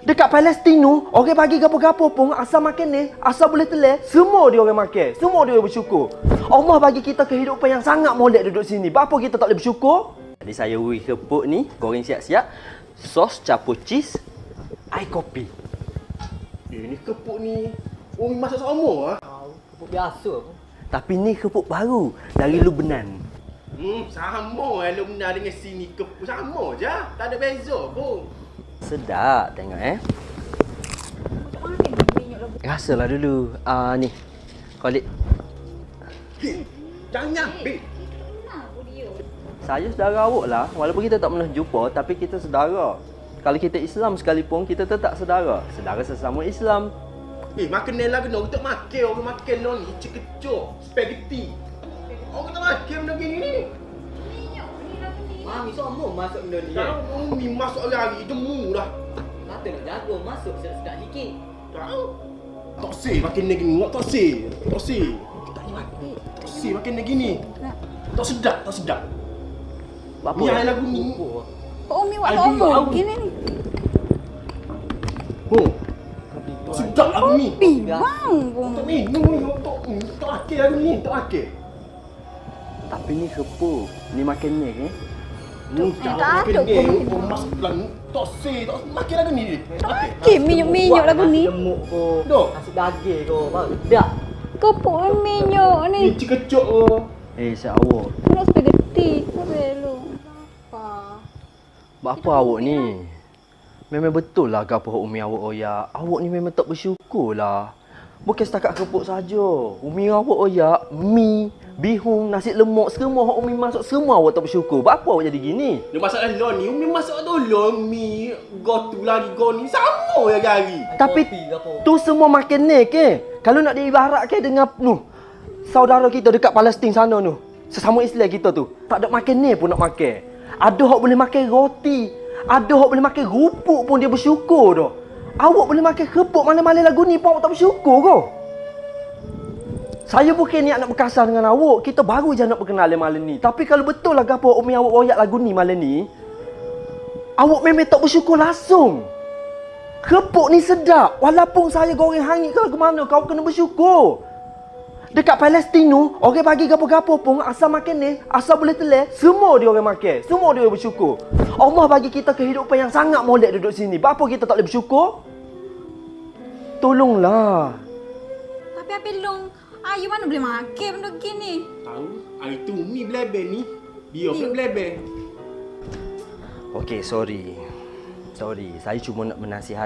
Dekat Palestin tu, orang bagi gapo-gapo pun asal makan ni, asal boleh telan, semua dia orang makan. Semua dia orang bersyukur. Allah bagi kita kehidupan yang sangat molek duduk sini. Apa kita tak boleh bersyukur? Jadi saya uri kepuk ni, goreng siap-siap. Sos campur cheese, air kopi. Ni kepuk ni. Umi masak sama ah. Kepuk biasa pun. Tapi ni kepuk baru dari Lubnan. Sama lu benar dengan sini kepuk sama je. Tak ada beza pun. Sedap tengok Rasalah dulu. Ni. Khalid. Jangan ambil. Saya saudara awak lah. Walaupun kita tak pernah jumpa, tapi kita saudara. Kalau kita Islam sekalipun, kita tetap saudara. Saudara sesama Islam. Makan ni lah kena. Kita makan orang makan lo ni. Cekecok. Spaghetti. Orang tak makan benda gini ni. Mami semua masuk benda ni. Tahu Umi masuk hari jemu dah. Kata nak jago masuk sedap-sedap sikit. Tahu. Tak sih makan ni gini. Tak sih. Tak sih. Tak boleh makan. Tak sih makan ni gini. Tak sedap. Tak sedap. Apa Ni ya? air lagu ni. Kok Umi buat ngomong gini ni? Tak sedap lagu ni. Bang pun. Tak minum ni. Tak makan lagu ni. Tak makan. Tapi ni kepuk. Ni makan ni Tak ada makan ni. pun. Masuk pelan. Tak sih. Tak makan lagu ni. Tak makan. Okey, minyak lagu ni. Lemuk ko. Dok. Nasi daging ko. Baru sedap. Kepuk minyak ni. Ni cekecok oh. Syak awak. Nak spaghetti. Kau apa? Buat apa awak ni? Memang betul lah apa Umi awak oyak. Awak ni memang tak bersyukur lah. Bukan setakat kepuk saja. Umi awak oyak, mi, bihun, nasi lemak, semua hak Umi masak, semua awak tak bersyukur. Buat apa awak jadi gini? Dia masak lo ni. Umi masak tolong mi. Gotu lagi go ni. Sama ya gari. Tapi Kopi ke apa? tu semua makan ni ke? Kalau nak diibaratkan dengan saudara kita dekat Palestin sana tu. Sesama Islam kita tu. Tak ada makan ni pun nak makan. Ada hak boleh makan roti. Ada hak boleh makan rupuk pun dia bersyukur dah. Awak boleh makan kepuk malam-malam lagu ni pun awak tak bersyukur ke? Saya bukan niat nak berkasar dengan awak. Kita baru je nak berkenalan malam ni. Tapi kalau betul lah apa Umi awak royak lagu ni malam ni, awak memang tak bersyukur langsung. Kepuk ni sedap. Walaupun saya goreng hangit ke lagu mana, kau kena bersyukur. Dekat Palestin tu, orang bagi gapo-gapo pun asal makan ni, asal boleh telan, semua dia orang makan. Semua dia orang bersyukur. Allah bagi kita kehidupan yang sangat molek duduk sini. Apa kita tak boleh bersyukur? Tolonglah. Tapi apa long? Ayu mana boleh makan benda gini? Tahu? Hari tu Umi belebel ni. Dia pula belebel. Okey, sorry. Saya cuma nak menasihat